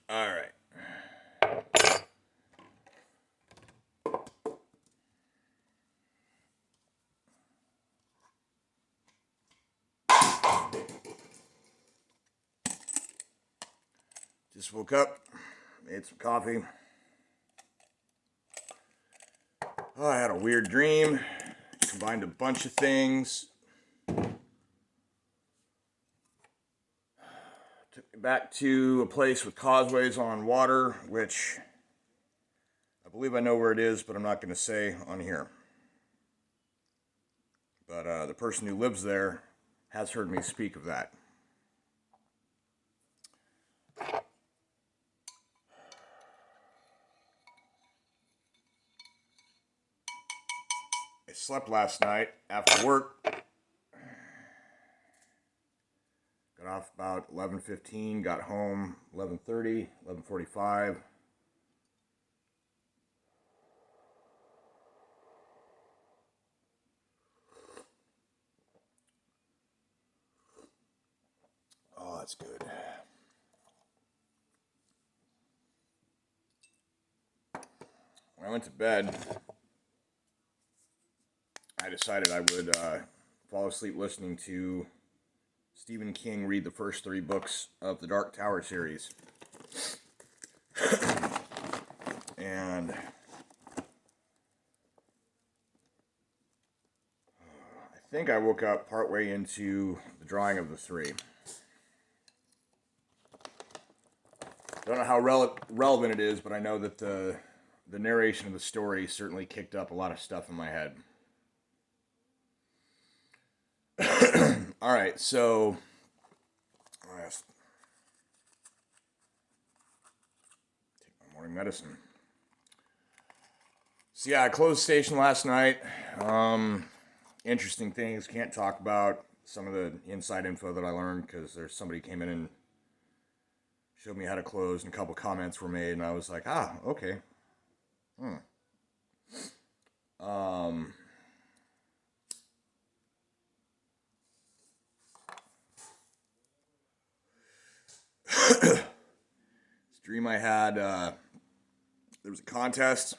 All right. Just woke up, made some coffee. Oh, I had a weird dream. Combined a bunch of things. Took me back to a place with causeways on water, which I believe I know where it is, but I'm not going to say on here. But the person who lives there has heard me speak of that. I slept last night after work. Got off about 11:15, got home 11:30, 11:45. Oh, that's good. When I went to bed, I decided I would fall asleep listening to Stephen King read the first three books of the Dark Tower series. And I think I woke up partway into the drawing of the three. Don't know how relevant it is, but I know that the narration of the story certainly kicked up a lot of stuff in my head. All right, so I have to take my morning medicine. So yeah, I closed the station last night. Interesting things. Can't talk about some of the inside info that I learned because there's somebody came in and showed me how to close, and a couple comments were made, and I was like, okay. Um, this dream I had, there was a contest.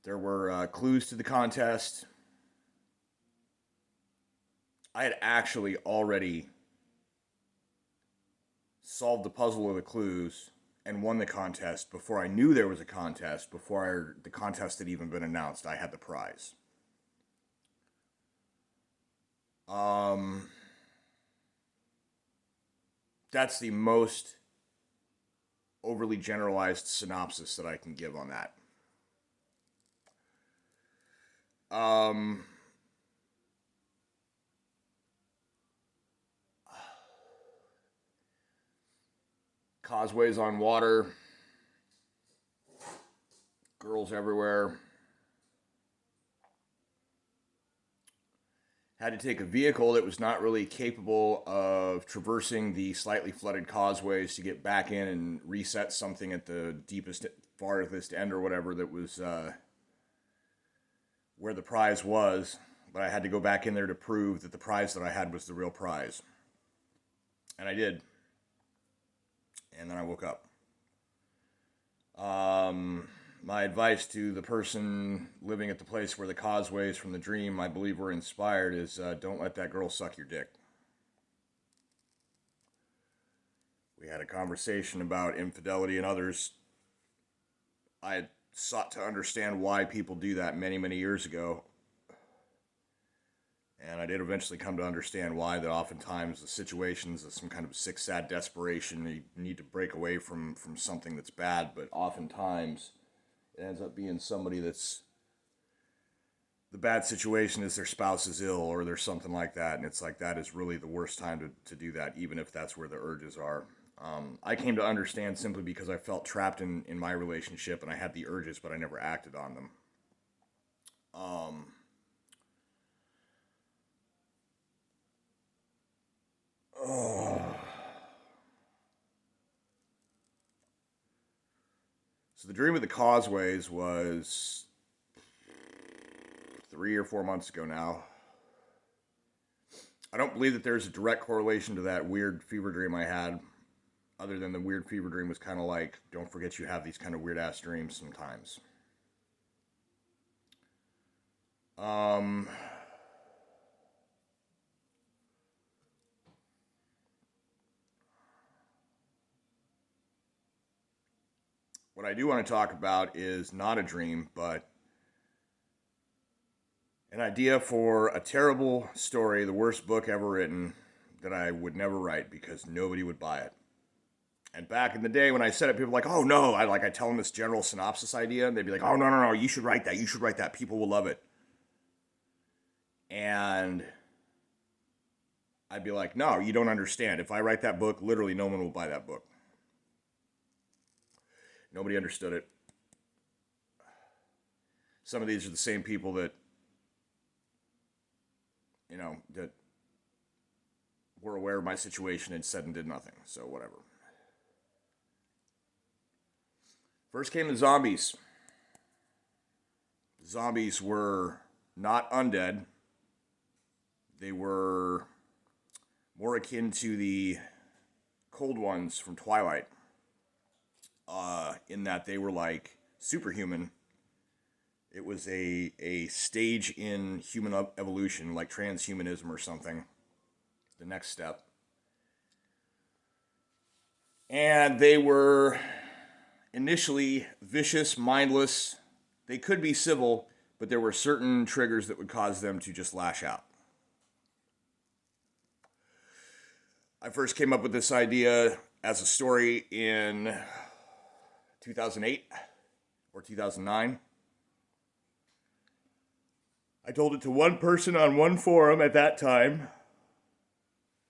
There were clues to the contest. I had actually already solved the puzzle of the clues and won the contest before I knew there was a contest, before the contest had even been announced. I had the prize. Um, that's the most overly generalized synopsis that I can give on that. Um, Causeways on water, girls everywhere. Had to take a vehicle that was not really capable of traversing the slightly flooded causeways to get back in and reset something at the deepest, farthest end or whatever that was where the prize was. But I had to go back in there to prove that the prize that I had was the real prize. And I did. And then I woke up. My advice to the person living at the place where the causeways from the dream I believe were inspired is don't let that girl suck your dick. We had a conversation about infidelity and others. I had sought to understand why people do that many, many years ago. And I did eventually come to understand why, that oftentimes the situations of some kind of sick, sad desperation, you need to break away from something that's bad, but oftentimes it ends up being somebody that's, the bad situation is their spouse is ill or there's something like that, and it's like that is really the worst time to do that, even if that's where the urges are. I came to understand simply because I felt trapped in my relationship and I had the urges, but I never acted on them. Um, oh. So the dream of the causeways was 3 or 4 months ago now. I don't believe that there's a direct correlation to that weird fever dream I had. other than the weird fever dream, was kind of like, don't forget you have these kind of weird ass dreams sometimes. Um, what I do want to talk about is not a dream, but an idea for a terrible story, the worst book ever written, that I would never write because nobody would buy it. And back in the day when I said it, people were like, oh no, I tell them this general synopsis idea, and they'd be like, oh no, you should write that, people will love it. And I'd be like, no, you don't understand. If I write that book, literally no one will buy that book. Nobody understood it. Some of these are the same people that, that were aware of my situation and said and did nothing. So whatever. First came the zombies. The zombies were not undead. They were more akin to the cold ones from Twilight, in that they were like superhuman. It was a stage in human evolution, like transhumanism or something, the next step. And they were initially vicious, mindless. They could be civil, but there were certain triggers that would cause them to just lash out. I first came up with this idea as a story in 2008 or 2009. I told it to one person on one forum at that time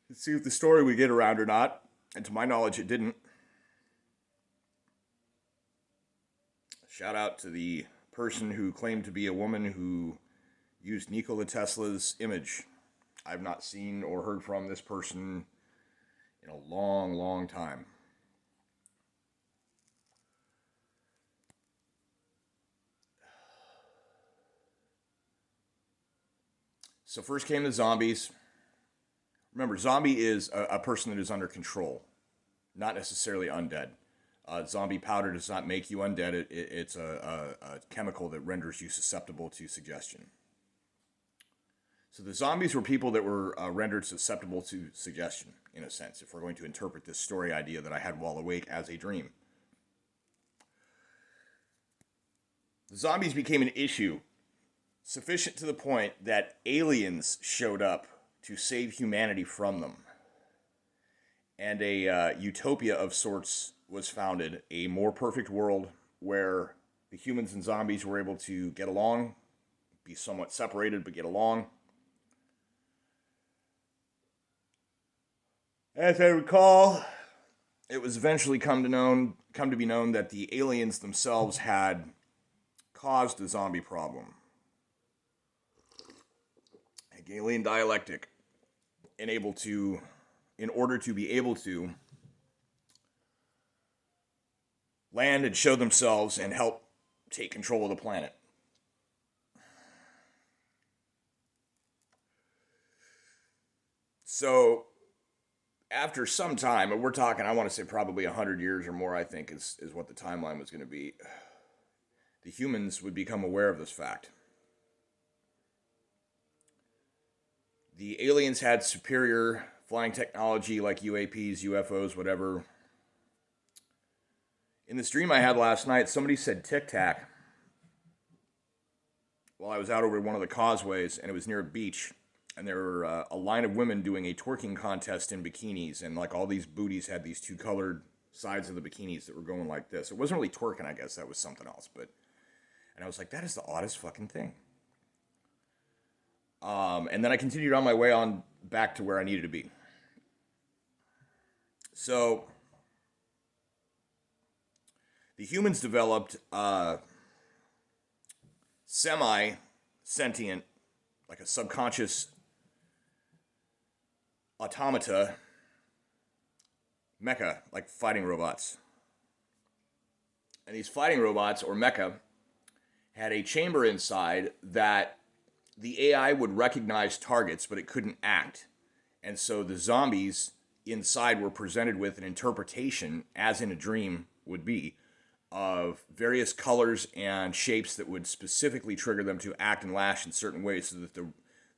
to see if the story would get around or not. And to my knowledge, it didn't. Shout out to the person who claimed to be a woman who used Nikola Tesla's image. I've not seen or heard from this person in a long, long time. So first came the zombies. Remember, zombie is a person that is under control, not necessarily undead. Zombie powder does not make you undead. It's a chemical that renders you susceptible to suggestion. So the zombies were people that were rendered susceptible to suggestion, in a sense, if we're going to interpret this story idea that I had while awake as a dream. The zombies became an issue sufficient to the point that aliens showed up to save humanity from them. And a utopia of sorts was founded, a more perfect world where the humans and zombies were able to get along, be somewhat separated, but get along. As I recall, it was eventually come to be known that the aliens themselves had caused the zombie problem. Hegelian dialectic, in order to be able to land and show themselves and help take control of the planet. So, after some time, and we're talking, I want to say probably 100 years or more, I think, is what the timeline was going to be, the humans would become aware of this fact. The aliens had superior flying technology like UAPs, UFOs, whatever. In this dream I had last night, somebody said Tic Tac while I was out over one of the causeways, and it was near a beach. And there were a line of women doing a twerking contest in bikinis, and like all these booties had these two colored sides of the bikinis that were going like this. It wasn't really twerking, I guess that was something else, and I was like, that is the oddest fucking thing. And then I continued on my way on back to where I needed to be. So, the humans developed semi-sentient, like a subconscious automata, mecha, like fighting robots. And these fighting robots, or mecha, had a chamber inside that the AI would recognize targets, but it couldn't act. And so the zombies inside were presented with an interpretation, as in a dream would be, of various colors and shapes that would specifically trigger them to act and lash in certain ways, so that the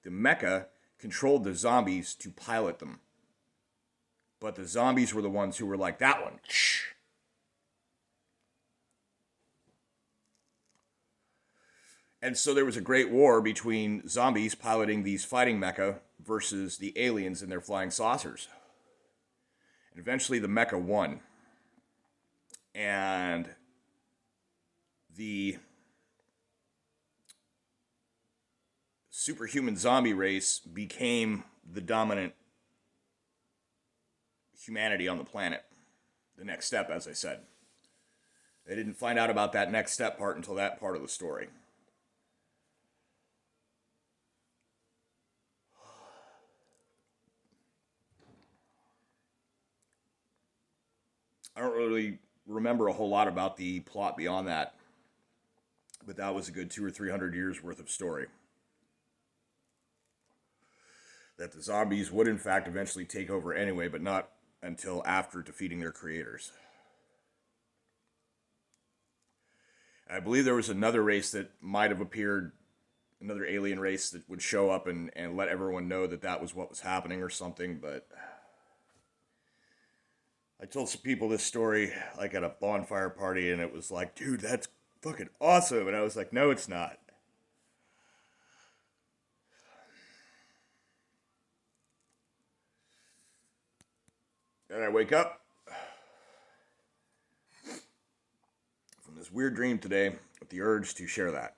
mecha controlled the zombies to pilot them. But the zombies were the ones who were like, that one. And so there was a great war between zombies piloting these fighting mecha versus the aliens in their flying saucers. And eventually the mecha won. And the superhuman zombie race became the dominant humanity on the planet. The next step, as I said. They didn't find out about that next step part until that part of the story. I don't really remember a whole lot about the plot beyond that, but that was a good 200 or 300 years worth of story. That the zombies would in fact eventually take over anyway, but not until after defeating their creators. I believe there was another race that might have appeared, another alien race that would show up and let everyone know that that was what was happening or something, but I told some people this story like at a bonfire party, and it was like, dude, that's fucking awesome. And I was like, no, it's not. And I wake up from this weird dream today with the urge to share that.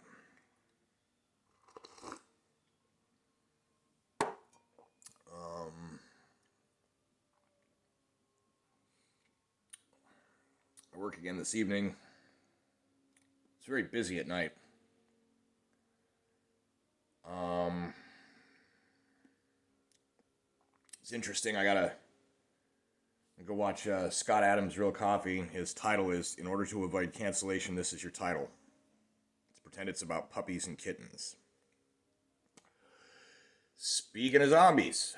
I work again this evening. It's very busy at night. It's interesting. I gotta go watch Scott Adams' Real Coffee. His title is, "In Order to Avoid Cancellation, This Is Your Title." Let's pretend it's about puppies and kittens. Speaking of zombies.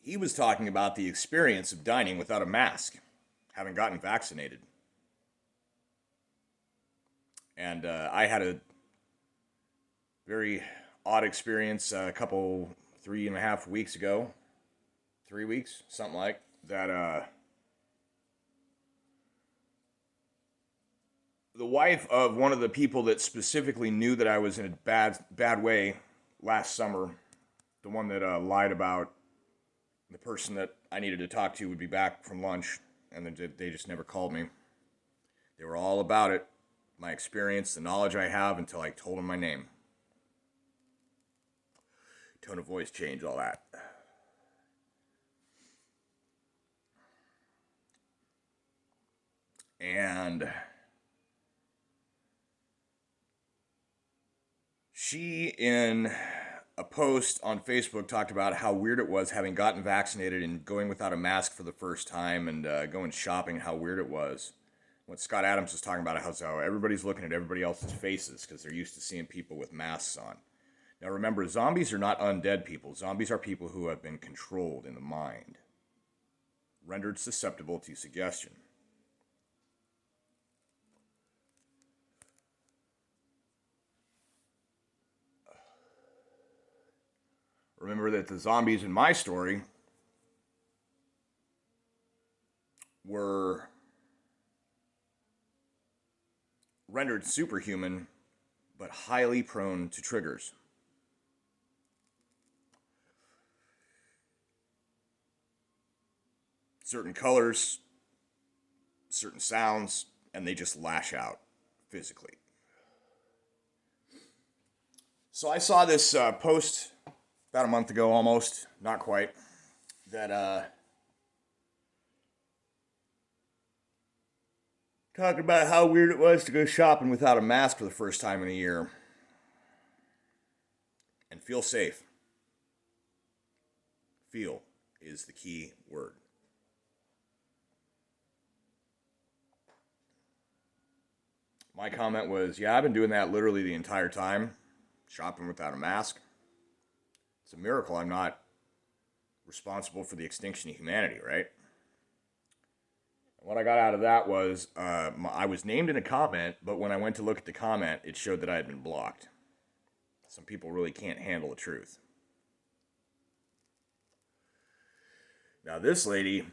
He was talking about the experience of dining without a mask, having gotten vaccinated. And I had a very odd experience a couple, 3.5 weeks ago. 3 weeks, something like that. The wife of one of the people that specifically knew that I was in a bad way last summer, the one that lied about the person that I needed to talk to would be back from lunch, and they just never called me. They were all about it, my experience, the knowledge I have, until I told them my name. Tone of voice change, all that. And she, in a post on Facebook, talked about how weird it was having gotten vaccinated and going without a mask for the first time, and going shopping, how weird it was. What Scott Adams was talking about, how everybody's looking at everybody else's faces because they're used to seeing people with masks on. Now remember, zombies are not undead people. Zombies are people who have been controlled in the mind, rendered susceptible to suggestion. Remember that the zombies in my story were rendered superhuman, but highly prone to triggers. Certain colors, certain sounds, and they just lash out physically. So I saw this post about a month ago, almost, not quite, that talking about how weird it was to go shopping without a mask for the first time in a year and feel safe. Feel is the key word. My comment was, yeah, I've been doing that literally the entire time, shopping without a mask. It's a miracle I'm not responsible for the extinction of humanity, right? What I got out of that was I was named in a comment, but when I went to look at the comment, it showed that I had been blocked. Some people really can't handle the truth. Now, this lady,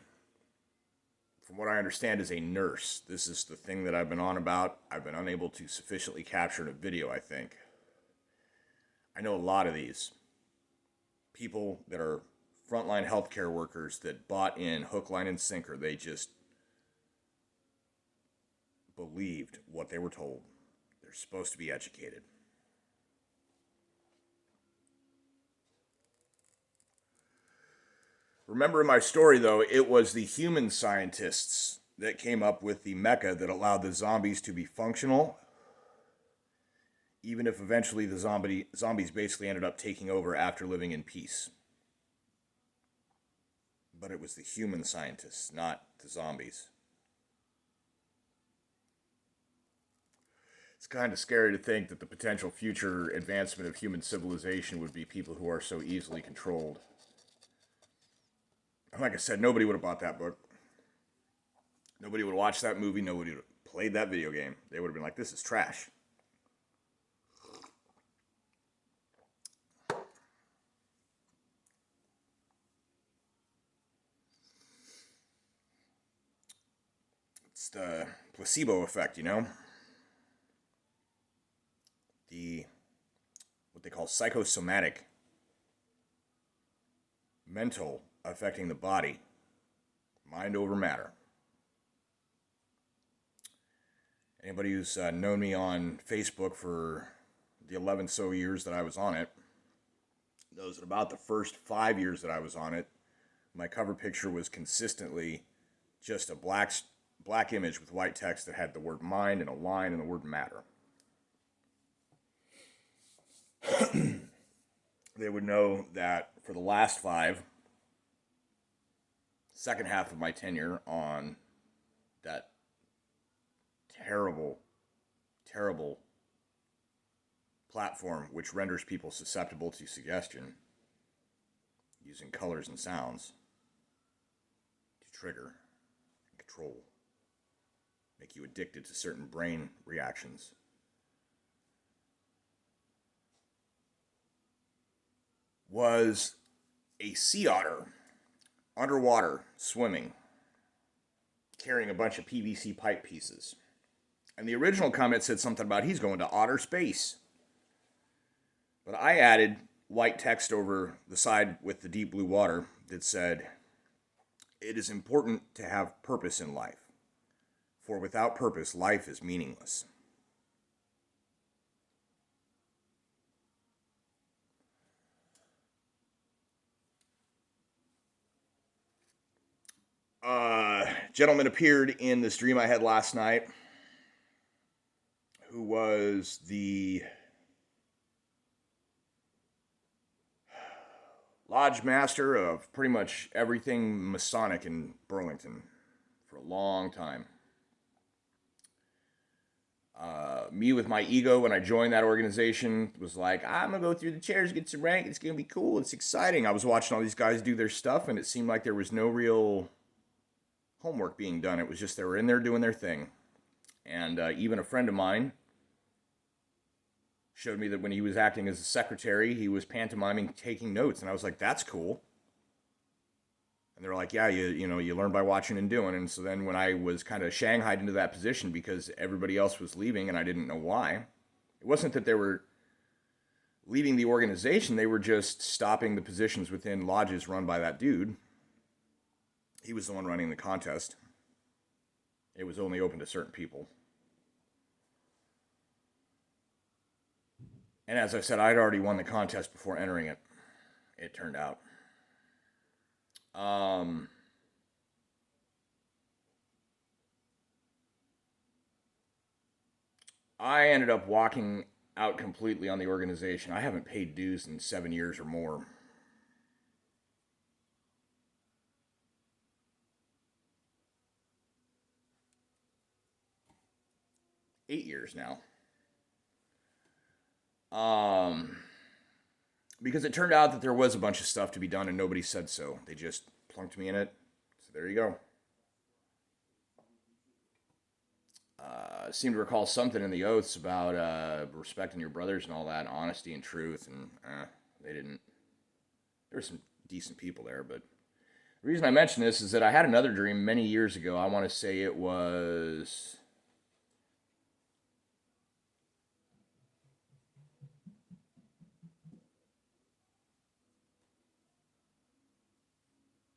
from what I understand, is a nurse. This is the thing that I've been on about. I've been unable to sufficiently capture in a video, I think. I know a lot of these people that are frontline healthcare workers that bought in hook, line, and sinker. They just believed what they were told. They're supposed to be educated. Remember in my story, though, it was the human scientists that came up with the mecha that allowed the zombies to be functional, even if eventually the zombies basically ended up taking over after living in peace. But it was the human scientists, not the zombies. It's kind of scary to think that the potential future advancement of human civilization would be people who are so easily controlled. Like I said, nobody would have bought that book. Nobody would have watched that movie. Nobody would have played that video game. They would have been like, this is trash. It's the placebo effect, you know? What they call psychosomatic, mental affecting the body, mind over matter. Anybody who's known me on Facebook for the 11 so years that I was on it knows that about the first 5 years that I was on it, my cover picture was consistently just a black image with white text that had the word mind and a line and the word matter. They would know that for the last 5, second half of my tenure on that terrible, terrible platform which renders people susceptible to suggestion using colors and sounds to trigger and control, make you addicted to certain brain reactions. Was a sea otter underwater swimming, carrying a bunch of PVC pipe pieces. And the original comment said something about he's going to outer space. But I added white text over the side with the deep blue water that said, it is important to have purpose in life, for without purpose, life is meaningless. Gentleman appeared in this dream I had last night who was the lodge master of pretty much everything Masonic in Burlington for a long time. Me with my ego when I joined that organization was like, I'm going to go through the chairs, get some rank. It's going to be cool. It's exciting. I was watching all these guys do their stuff, and it seemed like there was no real homework being done. It was just they were in there doing their thing. And even a friend of mine showed me that when he was acting as a secretary, he was pantomiming, taking notes. And I was like, that's cool. And they were like, yeah, you learn by watching and doing. And so then when I was kind of shanghaied into that position because everybody else was leaving and I didn't know why, it wasn't that they were leaving the organization. They were just stopping the positions within lodges run by that dude. He was the one running the contest. It was only open to certain people. And as I said, I'd already won the contest before entering it, it turned out. I ended up walking out completely on the organization. I haven't paid dues in 7 years or more. $8 years now. because it turned out that there was a bunch of stuff to be done and nobody said so. They just plunked me in it. So there you go. I seem to recall something in the oaths about respecting your brothers and all that, honesty and truth, and they didn't. There were some decent people there, but the reason I mention this is that I had another dream many years ago. I want to say it was.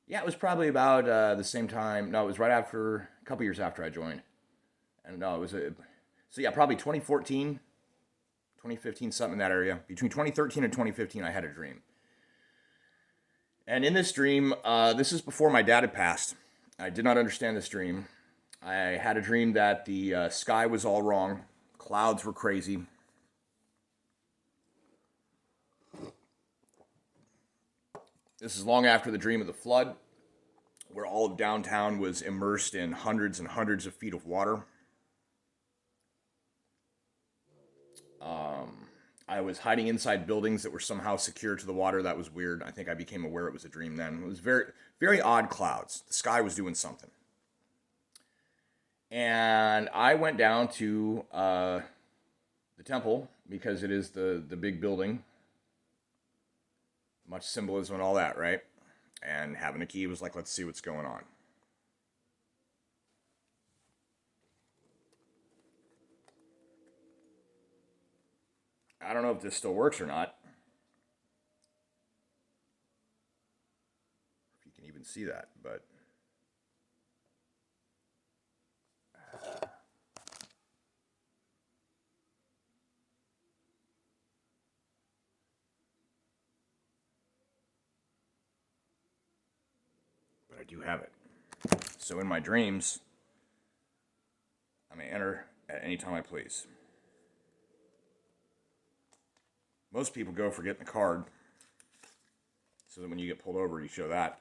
Yeah, it was probably about the same time. No, it was right after, a couple years after I joined. And no, it was a. So yeah, probably 2014, 2015, something in that area. Between 2013 and 2015, I had a dream. And in this dream, this is before my dad had passed. I did not understand this dream. I had a dream that the sky was all wrong, clouds were crazy. This is long after the dream of the flood, where all of downtown was immersed in hundreds and hundreds of feet of water. I was hiding inside buildings that were somehow secure to the water. That was weird. I think I became aware it was a dream then. It was very, very odd clouds. The sky was doing something. And I went down to the temple because it is the big building. Much symbolism and all that, right? And having a key was like, let's see what's going on. I don't know if this still works or not. If you can even see that, but I do have it. So in my dreams, I may enter at any time I please. Most people go for getting the card, so that when you get pulled over, you show that.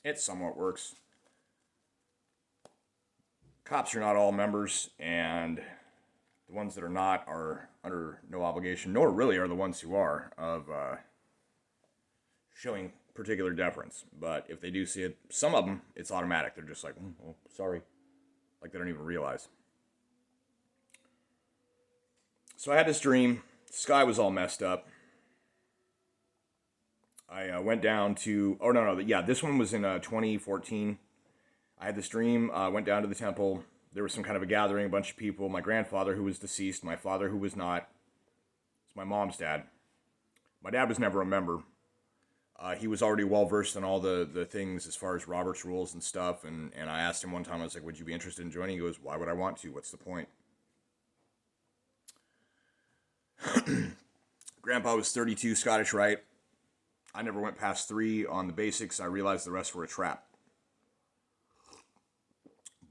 It somewhat works. Cops are not all members, and the ones that are not are under no obligation, nor really are the ones who are, of showing particular deference. But if they do see it, some of them, it's automatic. They're just like, oh, sorry. Like they don't even realize. So I had this dream. The sky was all messed up. I went down to, oh, no, yeah, this one was in 2014. I had this dream, went down to the temple. There was some kind of a gathering, a bunch of people. My grandfather, who was deceased, my father, who was not. It's my mom's dad. My dad was never a member. He was already well versed in all the things as far as Robert's rules and stuff. And I asked him one time, I was like, would you be interested in joining? He goes, why would I want to? What's the point? Grandpa was 32, Scottish Rite. I never went past 3 on the basics. I realized the rest were a trap.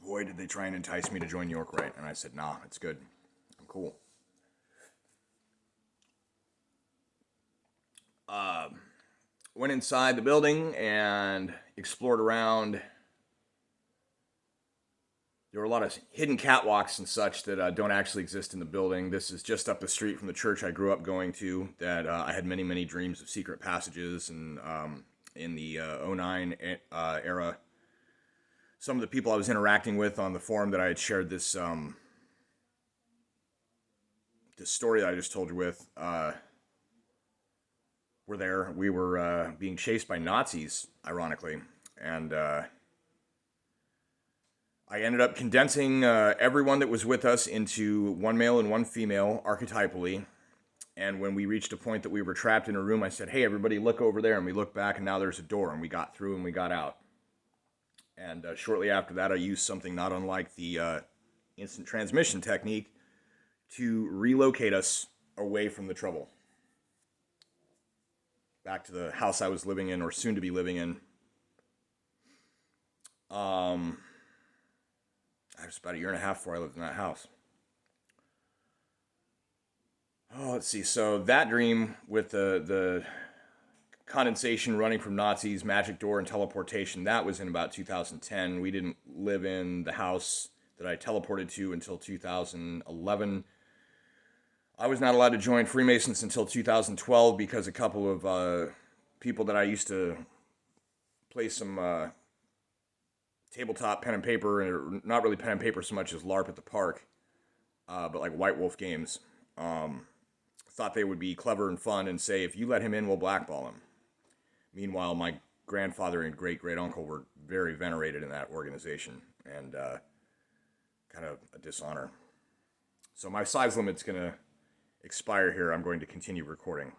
Boy, did they try and entice me to join York Rite. And I said, nah, it's good. I'm cool. Went inside the building and explored around. There were a lot of hidden catwalks and such that don't actually exist in the building. This is just up the street from the church I grew up going to, that I had many, many dreams of secret passages. And in the 09 era, some of the people I was interacting with on the forum that I had shared this this story that I just told you with were there. We were being chased by Nazis, ironically. And I ended up condensing everyone that was with us into one male and one female, archetypally. And when we reached a point that we were trapped in a room, I said, hey, everybody, look over there. And we looked back, and now there's a door. And we got through, and we got out. And shortly after that, I used something not unlike the instant transmission technique to relocate us away from the trouble. Back to the house I was living in, or soon to be living in. It was about a year and a half before I lived in that house. Oh, let's see. So that dream with the condensation running from Nazis, magic door, and teleportation, that was in about 2010. We didn't live in the house that I teleported to until 2011. I was not allowed to join Freemasons until 2012 because a couple of people that I used to play some tabletop pen and paper, or not really pen and paper so much as LARP at the park, but like White Wolf games, thought they would be clever and fun and say, if you let him in, we'll blackball him. Meanwhile, my grandfather and great great uncle were very venerated in that organization, and kind of a dishonor. So my size limit's going to expire here. I'm going to continue recording.